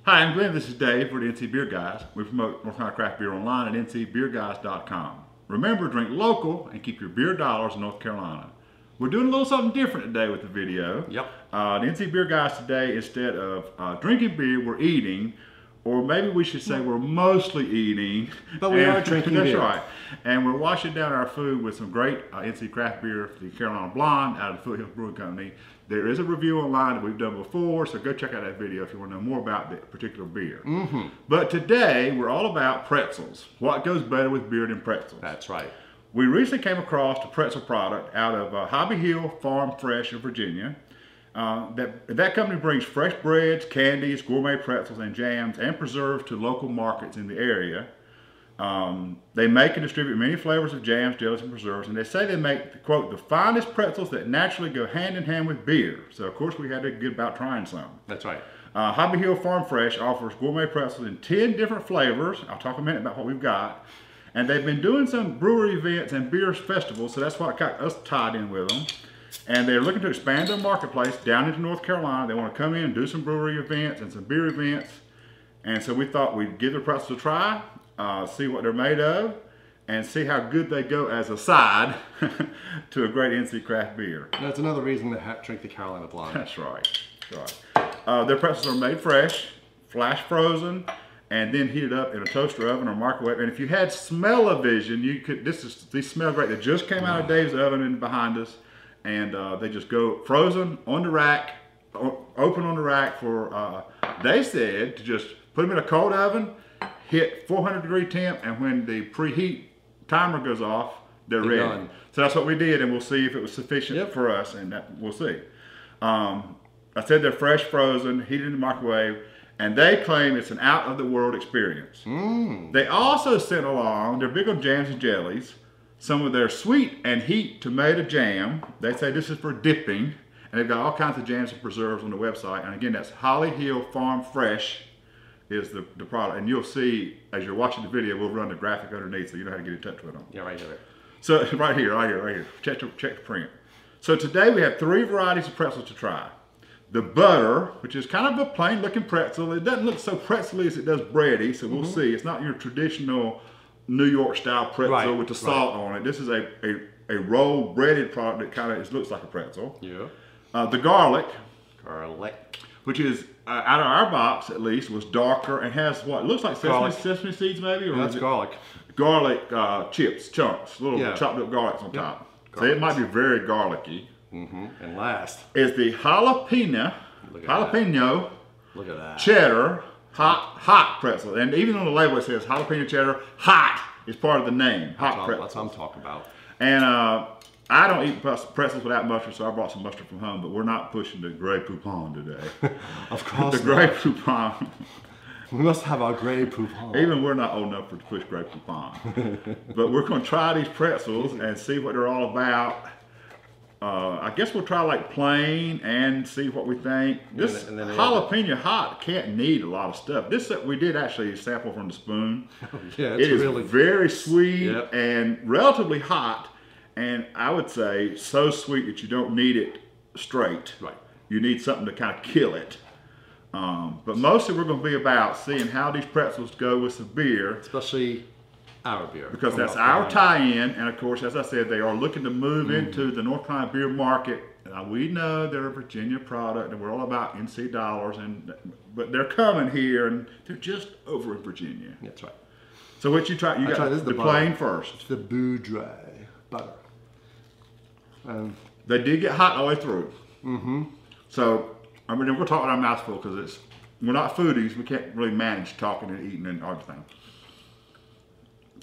Hi, I'm Glenn. This is Dave. We're the NC Beer Guys. We promote North Carolina craft beer online at ncbeerguys.com. Remember, drink local and keep your beer dollars in North Carolina. We're doing a little something different today with the video. Yep. The NC Beer Guys today, instead of drinking beer, we're eating. Or maybe we should say we're mostly eating. But we are drinking that's beer. That's right. And we're washing down our food with some great NC craft beer, the Carolina Blonde out of the Foothills Brewing Company. There is a review online that we've done before, so go check out that video if you want to know more about that particular beer. But today, we're all about pretzels. What goes better with beer than pretzels? That's right. We recently came across a pretzel product out of Hobby Hill Farm Fresh in Virginia. That company brings fresh breads, candies, gourmet pretzels, and jams, and preserves to local markets in the area. They make and distribute many flavors of jams, jellies, and preserves, and they say they make, quote, the finest pretzels that naturally go hand in hand with beer. So, of course, we had to get about trying some. That's right. Hobby Hill Farm Fresh offers gourmet pretzels in 10 different flavors. I'll talk a minute about what we've got. And they've been doing some brewery events and beer festivals, so that's what got us tied in with them. And they're looking to expand their marketplace down into North Carolina. They want to come in and do some brewery events and some beer events. And so we thought we'd give the pretzels a try, see what they're made of, and see how good they go as a side to a great NC craft beer. That's another reason to drink the Carolina Blonde. That's right. That's right. Their pretzels are made fresh, flash frozen, and then heated up in a toaster oven or microwave. And if you had smell-o-vision, you could. These smell great. They just came out of Dave's oven and behind us. And they just go frozen on the rack, open on the rack for, they said to just put them in a cold oven, hit 400-degree temp, and when the preheat timer goes off, they're ready. Done. So that's what we did, and we'll see if it was sufficient for us, and we'll see. I said they're fresh frozen, heated in the microwave, and they claim it's an out-of-the-world experience. They also sent along, they're big on jams and jellies, some of their sweet and heat tomato jam. They say this is for dipping, and they've got all kinds of jams and preserves on the website. And again, that's Hobby Hill Farm Fresh is the product. And you'll see, as you're watching the video, we'll run the graphic underneath so you know how to get in touch with them. Yeah, right here. So right here. Check the print. So today we have 3 varieties of pretzels to try. The butter, which is kind of a plain looking pretzel. It doesn't look so pretzel-y as it does bready, so we'll see. It's not your traditional New York style pretzel with the salt on it. This is a rolled breaded product that kind of looks like a pretzel. Yeah. The garlic, which is out of our box at least, was darker and has what looks like sesame seeds maybe, or that's garlic. Garlic chips, chunks, little chopped up garlics on top. So it might be very garlicky. And last is the jalapeno. Look at that. Cheddar hot pretzel, and even on the label it says jalapeno cheddar hot is part of the name. Hot pretzel. That's what I'm talking about. And I don't eat pretzels without mustard, so I brought some mustard from home. But we're not pushing the Grey Poupon today. Of course, the Grey Poupon. We must have our Grey Poupon. Even we're not old enough to push Grey Poupon. But we're going to try these pretzels and see what they're all about. I guess we'll try like plain and see what we think. This jalapeno hot can't need a lot of stuff. This we did actually sample from the spoon. Yeah, it is really very sweet and relatively hot, and I would say so sweet that you don't need it straight. Right. You need something to kind of kill it. But mostly we're going to be about seeing how these pretzels go with some beer. Especially our beer. Because that's our tie-in, and of course, as I said, they are looking to move into the North Carolina beer market. We know they're a Virginia product, and we're all about NC dollars, but they're coming here, and they're just over in Virginia. That's right. So what you try? You got the plain first. It's the Boudre butter. They did get hot all the way through. So I mean, we're talking our mouths full because we're not foodies. We can't really manage talking and eating and everything.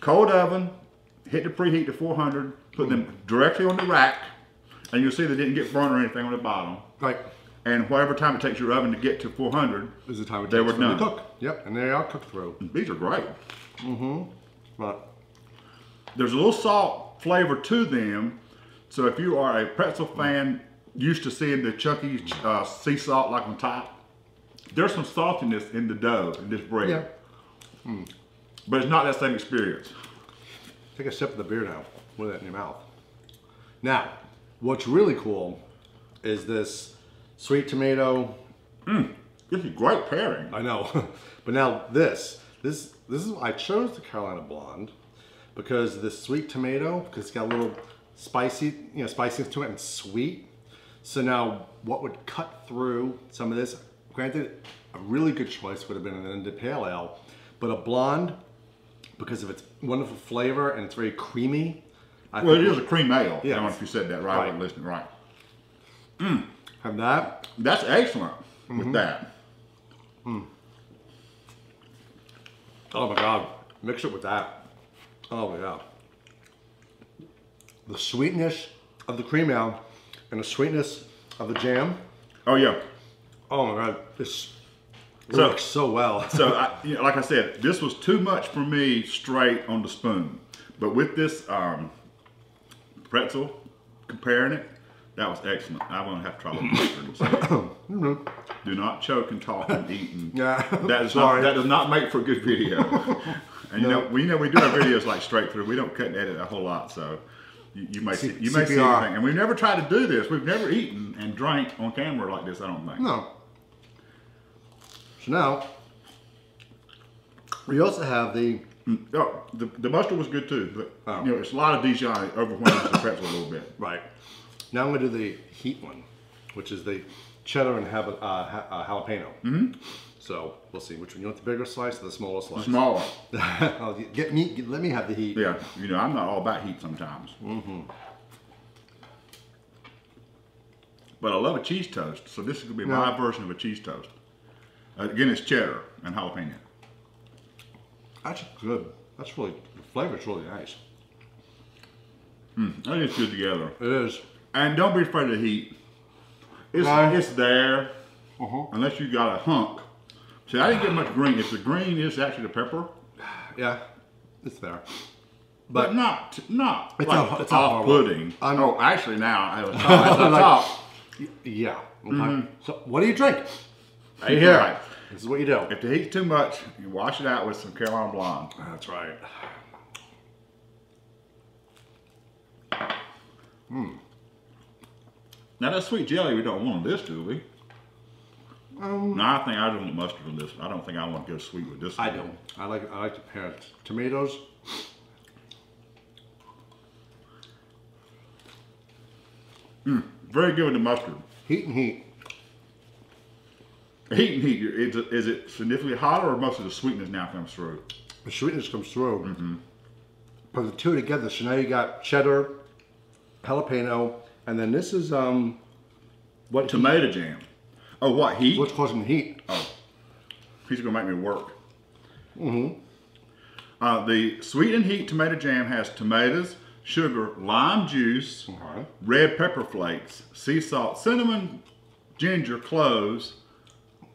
Cold oven, hit the preheat to 400, put them directly on the rack, and you'll see they didn't get burnt or anything on the bottom. Right. And whatever time it takes your oven to get to 400, this is the time it takes for them to cook. Yep, and they are cooked through. These are great. But there's a little salt flavor to them, so if you are a pretzel fan, used to seeing the chunky sea salt like on top, there's some saltiness in the dough, in this bread. Yeah. But it's not that same experience. Take a sip of the beer now, with it in your mouth. Now, what's really cool is this sweet tomato This is a great pairing. I know. But now this is, I chose the Carolina Blonde because the sweet tomato, because it's got a little spicy, spiciness to it and sweet. So now what would cut through some of this, granted, a really good choice would have been an India Pale Ale, but a blonde, because of its wonderful flavor and it's very creamy. Well, it is a cream ale. Yeah. I don't know if you said that right. I wasn't listening right. Have that. That's excellent with that. Oh my God, mix it with that. Oh my God. The sweetness of the cream ale and the sweetness of the jam. Oh yeah. Oh my God, this works so well. So, like I said, this was too much for me straight on the spoon. But with this pretzel, comparing it, that was excellent. I'm gonna have to try the mustard. Do not choke and talk and eat. And Yeah, that does not make for a good video. And we do our videos like straight through. We don't cut and edit a whole lot, so you may see anything. And we've never tried to do this. We've never eaten and drank on camera like this. I don't think. No. So now we also have the. Oh, the mustard was good too, but it's a lot of Dijon overwhelms the pretzel a little bit. Right. Now I'm going to do the heat one, which is the cheddar and jalapeno. So we'll see which one. You want the bigger slice or the smaller slice? Smaller. Let me have the heat. Yeah, I'm not all about heat sometimes. But I love a cheese toast, so this is going to be my version of a cheese toast. Again, it's cheddar and jalapeno. That's good. That's really, the flavor's really nice. I think it's good together. It is. And don't be afraid of the heat. It's there, unless you got a hunk. See, I didn't get much green. If the green is actually the pepper. Yeah, it's there. But not it's like not off-putting. Oh, actually now, at the top. Yeah. Okay. So what do you drink? Right here. Right. This is what you do. If the heat's too much, you wash it out with some Carolina Blonde. That's right. Now that sweet jelly, we don't want on this, do we? No, I think I don't want mustard on this. I don't think I want to go sweet with this. I don't. I like to pair tomatoes. Very good with the mustard. Heat and heat. Heat and heat. Is it significantly hotter, or most of the sweetness now comes through? The sweetness comes through. Put the two together, so now you got cheddar, jalapeno, and then this is what tomato heat? Jam. Oh, what heat? What's causing the heat? Oh, he's gonna make me work. The sweet and heat tomato jam has tomatoes, sugar, lime juice, red pepper flakes, sea salt, cinnamon, ginger, cloves,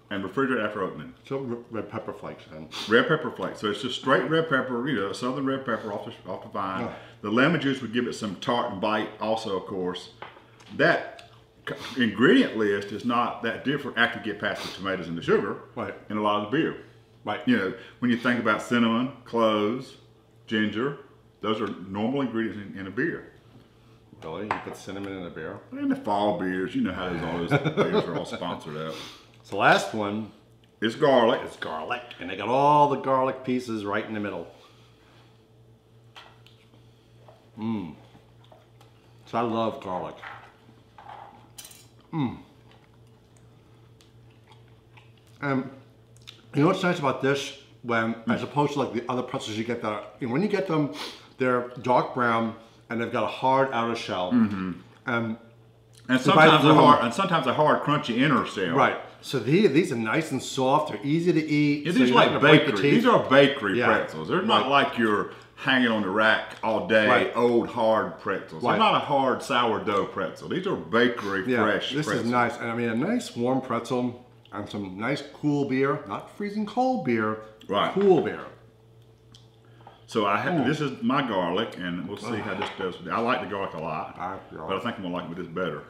and refrigerate after opening. So red pepper flakes then. Red pepper flakes. So it's just straight red pepper, southern red pepper off the vine. The lemon juice would give it some tart and bite also, of course. That ingredient list is not that different after you get past the tomatoes and the sugar in a lot of the beer. Right. When you think about cinnamon, cloves, ginger, those are normal ingredients in a beer. Really? You put cinnamon in a beer? In the fall beers, you know how all those beers are all sponsored out. So the last one is garlic. It's garlic. And they got all the garlic pieces right in the middle. So I love garlic. And you know what's nice about this? When, as opposed to like the other pretzels you get that, when you get them, they're dark brown and they've got a hard outer shell. And sometimes a hard, crunchy inner shell. Right. So these are nice and soft. They're easy to eat. Yeah, so these are like bakery. These are bakery Yeah. pretzels. They're not like you're hanging on the rack all day, old hard pretzels. They're not a hard sourdough pretzel. These are bakery fresh this pretzels. is nice. And I mean, a nice warm pretzel and some nice cool beer. Not freezing cold beer. Cool beer. So this is my garlic, and we'll see how this does. I like the garlic a lot, but I think I'm gonna like it with this better.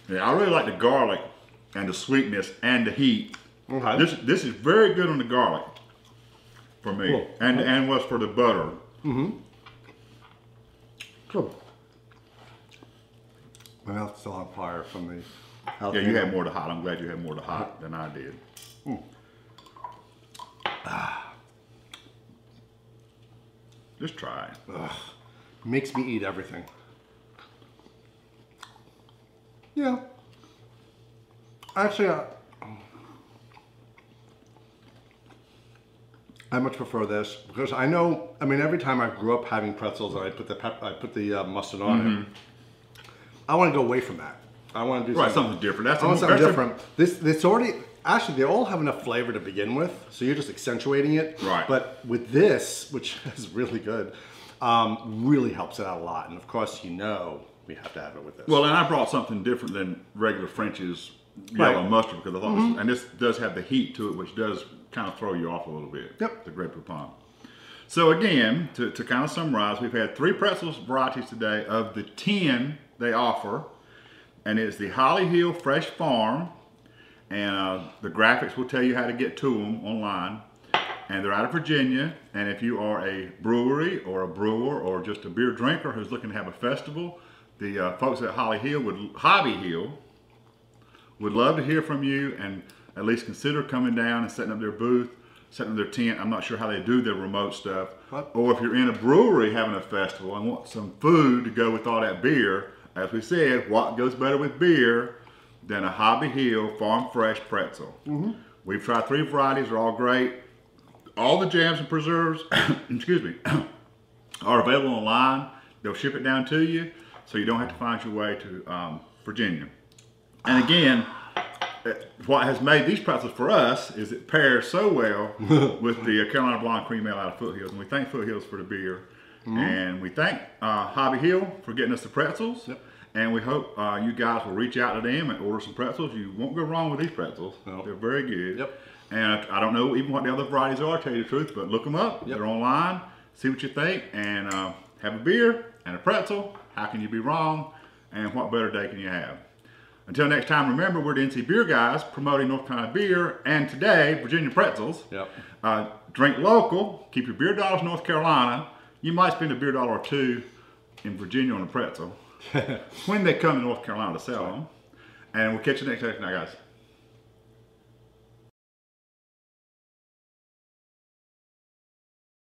Yeah, I really like the garlic and the sweetness and the heat. This is very good on the garlic for me, and was for the butter. Good. My mouth's still on fire from the Yeah, you had more to hot. I'm glad you had more to hot than I did. Just try it. Ugh. Makes me eat everything. Yeah. Actually, I much prefer this because I know. I mean, every time I grew up having pretzels and I put the mustard on it, I want to go away from that. I want to do something different. I want something different. This already actually they all have enough flavor to begin with, so you're just accentuating it. Right. But with this, which is really good, really helps it out a lot. And of course, we have to have it with this. Well, and I brought something different than regular French's yellow mustard because I thought, this, and this does have the heat to it, which does kind of throw you off a little bit. Yep. The Grey Poupon. So again, to kind of summarize, we've had 3 pretzels varieties today of the 10 they offer, and it's the Holly Hill Fresh Farm, and the graphics will tell you how to get to them online. And they're out of Virginia, and if you are a brewery or a brewer or just a beer drinker who's looking to have a festival, the folks at Hobby Hill would love to hear from you and at least consider coming down and setting up their booth, setting up their tent. I'm not sure how they do their remote stuff. What? Or if you're in a brewery having a festival and want some food to go with all that beer, as we said, what goes better with beer than a Hobby Hill Farm Fresh pretzel? We've tried 3 varieties, they're all great. All the jams and preserves, excuse me, are available online. They'll ship it down to you, so you don't have to find your way to Virginia. And again, what has made these pretzels for us is it pairs so well with the Carolina Blonde Cream Ale out of Foothills. And we thank Foothills for the beer. And we thank Hobby Hill for getting us the pretzels. And we hope you guys will reach out to them and order some pretzels. You won't go wrong with these pretzels. They're very good. And I don't know even what the other varieties are, to tell you the truth, but look them up. They're online. See what you think, and have a beer and a pretzel. How can you be wrong? And what better day can you have? Until next time, remember, we're the NC Beer Guys promoting North Carolina beer, and today, Virginia pretzels. Drink local, keep your beer dollars in North Carolina. You might spend a beer dollar or 2 in Virginia on a pretzel when they come to North Carolina to sell them. And we'll catch you next time, guys.